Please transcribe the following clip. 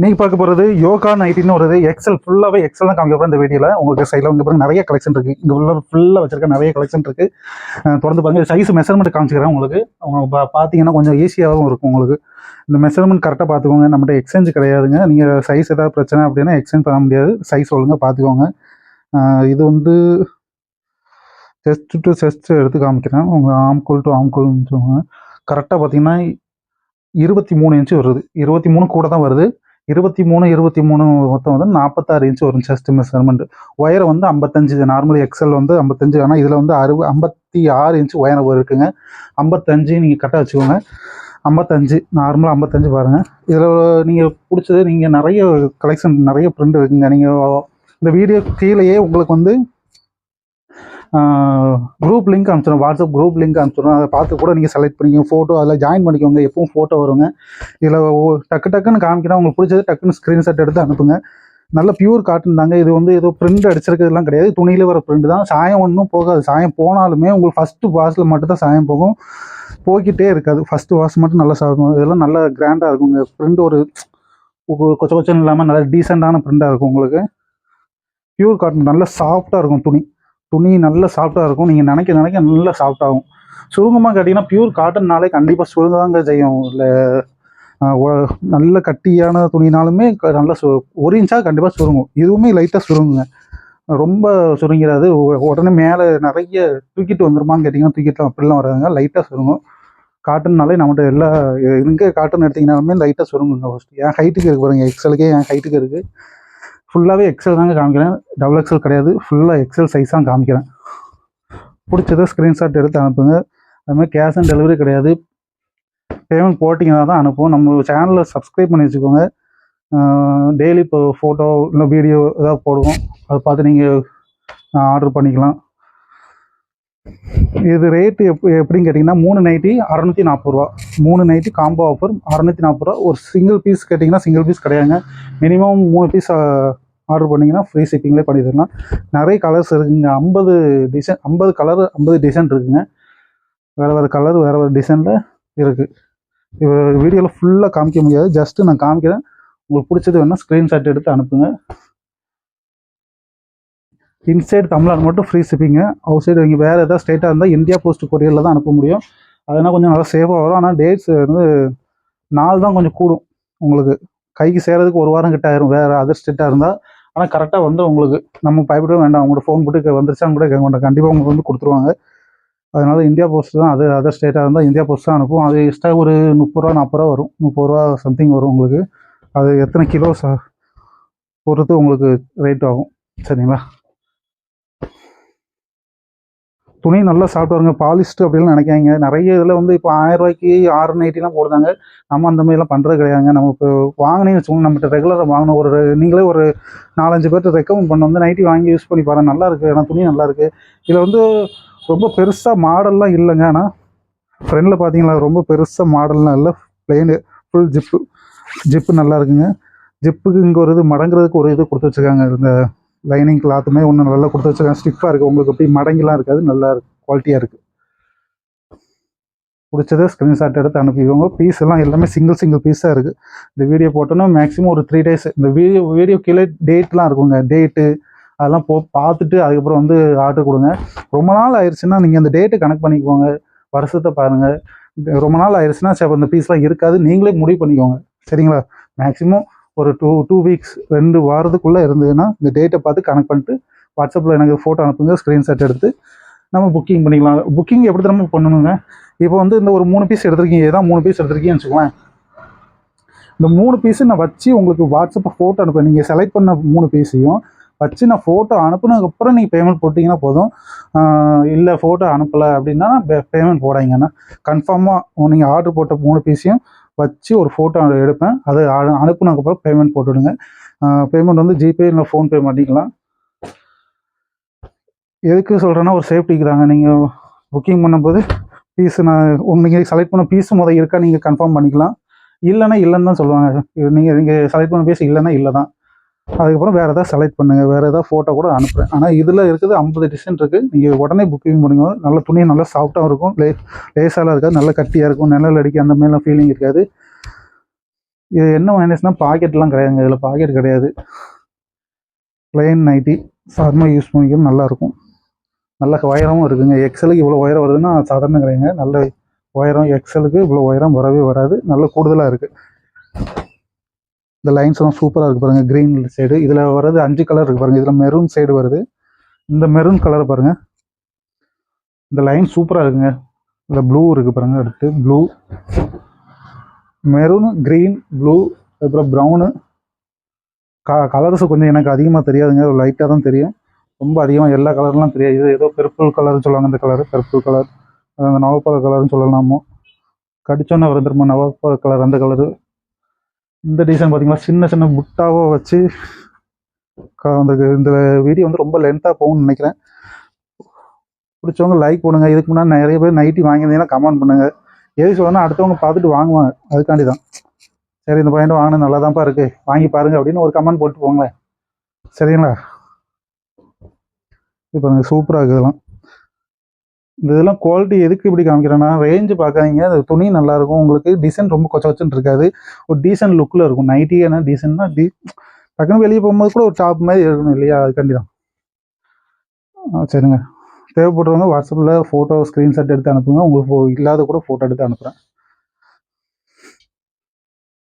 நீங்க பார்க்க போகிறது யோகா நைட்டின்னு வருது. எக்ஸல் ஃபுல்லாகவே எக்ஸல் தான் காமிக்க போகிறேன் இந்த வீடியோவில். உங்களுக்கு சைடில் வந்து பாருங்க நிறைய கலெக்ஷன் இருக்குது. இங்கே உள்ள ஃபுல்லாக வச்சிருக்க நிறைய கலெக்ஷன் இருக்குது. தொடர்ந்து பாருங்க. சைஸ் மெஷர்மெண்ட் காமிச்சிக்கிறேன் உங்களுக்கு. அவங்க பார்த்தீங்கன்னா கொஞ்சம் ஈஸியாகவும் இருக்கும் உங்களுக்கு. இந்த மெஷர்மெண்ட் கரெக்டாக பார்த்துக்கோங்க. நம்மகிட்ட எக்ஸ்சேஞ்ச் கிடையாதுங்க. நீங்கள் சைஸ் ஏதாவது பிரச்சனை அப்படின்னா எக்ஸ்சேஞ்ச் பண்ண முடியாது. சைஸ் ஒழுங்காக பார்த்துக்கோங்க. இது வந்து செஸ்ட் டு செஸ்ட் எடுத்து காமிக்கிறேன். உங்கள் ஆம்கோல் டு ஆம்கோல்னு சொல்லுவாங்க. கரெக்டாக பார்த்தீங்கன்னா 23 இன்ச்சு வருது. 23 கூட தான் வருது. 23 மொத்தம் வந்து 46 இன்ச்சு வரும் செஸ்ட் மெஷர்மெண்ட். ஒயரை வந்து 55. நார்மல் எக்ஸல் வந்து 55. ஆனால் இதில் வந்து 56 இன்ச்சு ஒயரை இருக்குங்க. 55 நீங்கள் கரெக்டாக வச்சுக்கோங்க. 55 நார்மலாக 55 பாருங்கள். இதில் நீங்கள் பிடிச்சது நீங்கள் நிறைய கலெக்ஷன் நிறைய பிரிண்ட் இருக்குங்க. நீங்கள் இந்த வீடியோ கீழேயே உங்களுக்கு வந்து குரூப் லிங்க் அனுப்பிச்சிடும். வாட்ஸ்அப் குரூப் லிங்க் அனுப்பிச்சிடும். அதை பார்த்து கூட நீங்கள் செலக்ட் பண்ணிக்கோங்க. ஃபோட்டோ அதில் ஜாயின் பண்ணிக்கோங்க. எப்பவும் ஃபோட்டோ வருங்க. இதில் டக்குன்னு காமிக்கிறேன். உங்களுக்கு பிடிச்சது டக்குன்னு ஸ்க்ரீன்ஷாட் எடுத்து அனுப்புங்க. நல்ல பியூர் காட்டன் தாங்க. இது வந்து ஏதோ பிரிண்ட் அடிச்சிருக்கிறதுலாம் கிடையாது. துணியில் வர பிரிண்ட் தான். சாயம் ஒன்றும் போகாது. சாயம் போனாலுமே உங்களுக்கு ஃபஸ்ட்டு வாஷில் மட்டும் தான் சாயம் போகும். போய்கிட்டே இருக்காது. ஃபஸ்ட்டு வாஷ் மட்டும் நல்லா சாகும். இதெல்லாம் நல்லா கிராண்டாக இருக்குங்க. பிரிண்ட் ஒரு கொச்சம் இல்லாமல் நல்லா டீசெண்டான பிரிண்டாக இருக்கும் உங்களுக்கு. பியூர் காட்டன் நல்லா சாஃப்டாக இருக்கும். துணி நல்ல சாஃப்டாக இருக்கும். நீங்கள் நினைக்க நல்லா சாஃப்டாகும். சுருங்கமாக கேட்டிங்கன்னா பியூர் காட்டன்னாலே கண்டிப்பாக சுருங்கதாங்க செய்யும். இல்லை நல்ல கட்டியான துணினாலுமே நல்லா 1 இன்ச்சாக கண்டிப்பாக சுருங்கும். இதுவுமே லைட்டாக சுருங்குங்க. ரொம்ப சுருங்கிறாது. உடனே மேலே நிறைய தூக்கிட்டு வந்துருமான்னு கேட்டிங்கன்னா தூக்கிட்டு அப்படிலாம் வராதுங்க. லைட்டாக சுருங்கும். காட்டன்னாலே நம்மகிட்ட எல்லா எங்கே காட்டன் எடுத்திங்கனாலுமே லைட்டாக சுருங்குங்க. ஃபஸ்ட்டு என் ஹைட்டுக்கு இருக்குது பாருங்கள். எக்ஸலுக்கே என் ஹைட்டுக்கு இருக்குது. ஃபுல்லாகவே எக்ஸல் தாங்க காமிக்கிறேன். டபுள் எக்ஸல் கிடையாது. ஃபுல்லாக எக்ஸல் சைஸ் தான் காமிக்கிறேன். பிடிச்சதை ஸ்க்ரீன்ஷாட் எடுத்து அனுப்புங்க. அதுமாதிரி கேஷ் ஆன் டெலிவரி கிடையாது. பேமெண்ட் போட்டிங்கன்னா தான் அனுப்புவோம். நம்ம சேனலில் சப்ஸ்கிரைப் பண்ணி வச்சுக்கோங்க. டெய்லி இப்போ ஃபோட்டோ இல்லை வீடியோ ஏதாவது போடுவோம். அதை பார்த்து நீங்கள் ஆர்டர் பண்ணிக்கலாம். இது ரேட்டு எப்படின்னு கேட்டிங்கன்னா 3 நைட்டி 640 ரூபா. 3 நைட்டி காம்போ ஆஃபர் 640 ரூபா. ஒரு சிங்கிள் பீஸ் கேட்டிங்கன்னா சிங்கிள் பீஸ் கிடையாதுங்க. மினிமம் 3 பீஸ் ஆர்டர் பண்ணிங்கன்னா ஃப்ரீ ஷிப்பிங்லேயே பண்ணி தரலாம். நிறைய கலர்ஸ் இருக்குங்க. 50 டிசைன், 50 கலர், 50 டிசைன் இருக்குங்க. வேறு கலர் வேறு டிசைனில் இருக்குது. இப்போ வீடியோவில் ஃபுல்லாக காமிக்க முடியாது. ஜஸ்ட்டு நான் காமிக்கிறேன். உங்களுக்கு பிடிச்சது வேணால் ஸ்க்ரீன்ஷாட் எடுத்து அனுப்புங்க. இன்சைடு தமிழ்நாடு மட்டும் ஃப்ரீ ஷிப்பிங்க. அவுட் சைடு நீங்கள் வேறு எதாவது ஸ்டேட்டாக இருந்தால் இந்தியா போஸ்ட் கொரியரில் தான் அனுப்ப முடியும். அதனால் கொஞ்சம் நல்லா சேஃபாக வரும். ஆனால் டேட்ஸ் வந்து நாள் தான் கொஞ்சம் கூடும். உங்களுக்கு கைக்கு சேர்கிறதுக்கு 1 வாரம் கிட்ட ஆயிரும் வேறு அதர் ஸ்டேட்டாக இருந்தால். ஆனால் கரெக்டாக வந்து உங்களுக்கு நம்ம பயப்படவே வேண்டாம். உங்களோட ஃபோன் போட்டு வந்துருச்சான்னு கூட கேட்க வேண்டாம். கண்டிப்பாக உங்களுக்கு வந்து கொடுத்துருவாங்க. அதனால் இந்தியா போஸ்ட் தான். அதர் ஸ்டேட்டாக இருந்தால் இந்தியா போஸ்ட் தான் அனுப்பும். அது எக்ஸ்ட்ரா ஒரு 30 ரூபா 40 ரூபா வரும். 30 ரூபா சம்திங் வரும் உங்களுக்கு. அது எத்தனை கிலோ பொறுத்து உங்களுக்கு ரேட் ஆகும். சரிங்களா? துணி நல்லா சாப்பிட்டு வருங்க. பாலிஸ்ட்டு அப்படிலாம் நினைக்காங்க. நிறைய இதில் வந்து இப்போ 1000 ரூபாய்க்கு 6 நைட்டிலாம் போடுறாங்க. நம்ம அந்த மாதிரிலாம் பண்ணுறது கிடையாதுங்க. நம்ம இப்போ வாங்கினேன்னு வச்சுக்கோங்க. நம்மகிட்ட ரெகுலராக வாங்கின நீங்களே ஒரு 4-5 பேர்ட்டு ரெக்கமெண்ட் பண்ண வந்து நைட்டி வாங்கி யூஸ் பண்ணி பாருங்கள். நல்லா இருக்குது. ஆனால் துணி நல்லா இருக்குது. இதில் வந்து ரொம்ப பெருசாக மாடல்லாம் இல்லைங்க. ஆனால் ஃப்ரெண்டில் பார்த்தீங்களா ரொம்ப பெருசாக மாடல்லாம் இல்லை. பிளெயின் ஃபுல் ஜிப்பு நல்லா இருக்குங்க. ஜிப்புக்கு இங்கே ஒரு இது மடங்குறதுக்கு ஒரு இது கொடுத்து வச்சுருக்காங்க. இந்த லைனிங் கிளாத்துமே ஒன்று நல்லா கொடுத்து வச்சுருக்காங்க. ஸ்டிஃபாக இருக்குது. உங்களுக்கு அப்படி மடங்கிலாம் இருக்காது. நல்லா குவாலிட்டியாக இருக்குது. பிடிச்சதை ஸ்க்ரீன்ஷாட் எடுத்து அனுப்பிடுவோங்க. பீஸ் எல்லாம் எல்லாமே சிங்கிள் பீஸாக இருக்குது. இந்த வீடியோ போட்டோன்னா மேக்ஸிமம் ஒரு 3 டேஸ். இந்த வீடியோ கீழே டேட்லாம் இருக்குங்க. டேட்டு அதெல்லாம் பார்த்துட்டு அதுக்கப்புறம் வந்து ஆர்டர் கொடுங்க. ரொம்ப நாள் ஆயிடுச்சுன்னா நீங்கள் அந்த டேட்டு கனெக்ட் பண்ணிக்கோங்க. வருஷத்தை பாருங்கள். ரொம்ப நாள் ஆயிடுச்சுன்னா சரி அந்த பீஸ்லாம் இருக்காது. நீங்களே முடிவு பண்ணிக்கோங்க. சரிங்களா? மேக்ஸிமம் ஒரு 2 வீக்ஸ் 2 வாரத்துக்குள்ளே இருந்ததுன்னா இந்த டேட்டை பார்த்து கனெக்ட் பண்ணிட்டு வாட்ஸ்அப்பில் எனக்கு ஃபோட்டோ அனுப்புங்க. ஸ்க்ரீன்ஷாட் எடுத்து நம்ம புக்கிங் பண்ணிக்கலாம். புக்கிங் எப்படி நம்ம பண்ணணுங்க? இப்போ வந்து இந்த ஒரு 3 பீஸ் எடுத்துருக்கீங்க. ஏதாவது 3 பீஸ் எடுத்துருக்கீங்கன்னு வச்சுக்கோங்களேன். இந்த 3 பீஸு நான் வச்சு உங்களுக்கு வாட்ஸ்அப்பில் ஃபோட்டோ அனுப்புவேன். நீங்கள் செலக்ட் பண்ண 3 பீஸையும் வச்சு நான் ஃபோட்டோ அனுப்புனதுக்கப்புறம் நீங்கள் பேமெண்ட் போட்டிங்கன்னா போதும். இல்லை ஃபோட்டோ அனுப்பலை அப்படின்னா பேமெண்ட் போடாங்கன்னா கன்ஃபார்மாக நீங்கள் ஆர்டர் போட்ட 3 பீஸையும் வச்சு ஒரு ஃபோட்டோ எடுப்பேன். அதை அனுப்புனதுக்கப்புறம் பேமெண்ட் போட்டுவிடுங்க. பேமெண்ட் வந்து ஜிபே இல்லை ஃபோன்பே பண்ணிக்கலாம். எதுக்கு சொல்கிறேன்னா ஒரு சேஃப்டிக்கு தாங்க. நீங்கள் புக்கிங் பண்ணும்போது பீஸு நீங்கள் செலக்ட் பண்ண பீஸு இருக்கா நீங்கள் கன்ஃபார்ம் பண்ணிக்கலாம். இல்லைன்னு தான் சொல்லுவாங்க. நீங்கள் செலக்ட் பண்ண பீஸ் இல்லைன்னா இல்லை தான். அதுக்கப்புறம் வேறு எதாவது செலக்ட் பண்ணுங்கள். வேறு எதாவது ஃபோட்டோ கூட அனுப்புகிறேன். ஆனால் இதில் இருக்குது 50 டிசைன் இருக்குது. நீங்கள் உடனே புக்கிங் பண்ணுங்க. நல்ல துணி நல்லா சாஃப்டாகவும் இருக்கும். லேசாலாம் இருக்காது. நல்லா கட்டியாக இருக்கும். நிழல் அடிக்க அந்த மாதிரிலாம் ஃபீலிங் இருக்காது. இது என்ன மைனஸ்னால் பாக்கெட்லாம் கிடையாதுங்க, இதில் பாக்கெட் கிடையாது. பிளெயின் நைட்டி சாதாரணமாக யூஸ் பண்ணிக்கிறது நல்லாயிருக்கும். நல்ல உயரமும் இருக்குங்க. எக்ஸலுக்கு இவ்வளோ உயரம் வருதுன்னா சாதாரண கிடையாதுங்க. நல்ல உயரம் எக்ஸலுக்கு இவ்வளோ உயரம் வரவே வராது. நல்ல கூடுதலாக இருக்குது. இந்த லைன்ஸ்லாம் சூப்பராக இருக்குது பாருங்கள். க்ரீன் சைடு இதில் வர்றது 5 கலர் இருக்குது பாருங்கள். இதில் மெரூன் சைடு வருது. இந்த மெரூன் கலர் பாருங்கள். இந்த லைன் சூப்பராக இருக்குங்க. இதில் ப்ளூ இருக்குது பாருங்கள். அடுத்து ப்ளூ, மெரூனு, க்ரீன், ப்ளூ, அப்புறம் ப்ரௌனு. கலர்ஸு கொஞ்சம் எனக்கு அதிகமாக தெரியாதுங்க, லைட்டாக தான் தெரியும். ரொம்ப அதிகமாக எல்லா கலர்லாம் தெரியாது. இது ஏதோ பர்பிள் கலர்னு சொல்லுவாங்க. இந்த கலரு பர்பிள் கலர், அந்த நவப்பழ கலர்னு சொல்லலாமோ. கடிச்சோன்னே வரும் திரும்ப நவப்பழ கலர், அந்த கலரு. இந்த டிசைன் பார்த்தீங்கன்னா சின்ன சின்ன புட்டாவோ வச்சு அந்த இந்த வீடியோ வந்து ரொம்ப லென்த்தாக போகும்னு நினைக்கிறேன். பிடிச்சவங்க லைக் பண்ணுங்க. இதுக்கு முன்னாடி நிறைய பேர் நைட்டி வாங்கியிருந்தீங்கன்னா கமெண்ட் பண்ணுங்க. எது சொல்லணும்னா அடுத்தவங்க பார்த்துட்டு வாங்குவாங்க, அதுக்காண்டி தான். சரி இந்த பையன் வாங்கினா நல்லா தான்ப்பா இருக்கு, வாங்கி பாருங்க அப்படின்னு ஒரு கமெண்ட் போட்டு போங்களேன், சரிங்களா? இப்போ சூப்பராக இருக்குது இதெல்லாம். இந்த இதெல்லாம் குவாலிட்டி எதுக்கு இப்படி காமிக்கிறேன்னா, ரேஞ்சு பார்க்காதீங்க. அது துணி நல்லாயிருக்கும், உங்களுக்கு டிசைன் ரொம்ப கொச்ச கொச்சன்னு இருக்காது, ஒரு டீசென்ட் லுக்கில் இருக்கும். நைட்டி என்ன டீசென்ட்னா டக்குன்னு வெளியே போகும்போது கூட ஒரு டாப் மாதிரி இருக்கணும் இல்லையா, அதுக்காண்டி தான். சரிங்க, தேவைப்படுறவங்க வாட்ஸ்அப்பில் ஃபோட்டோ ஸ்க்ரீன்ஷாட் எடுத்து அனுப்புங்க. உங்களுக்கு இல்லாத கூட ஃபோட்டோ எடுத்து அனுப்புகிறேன்.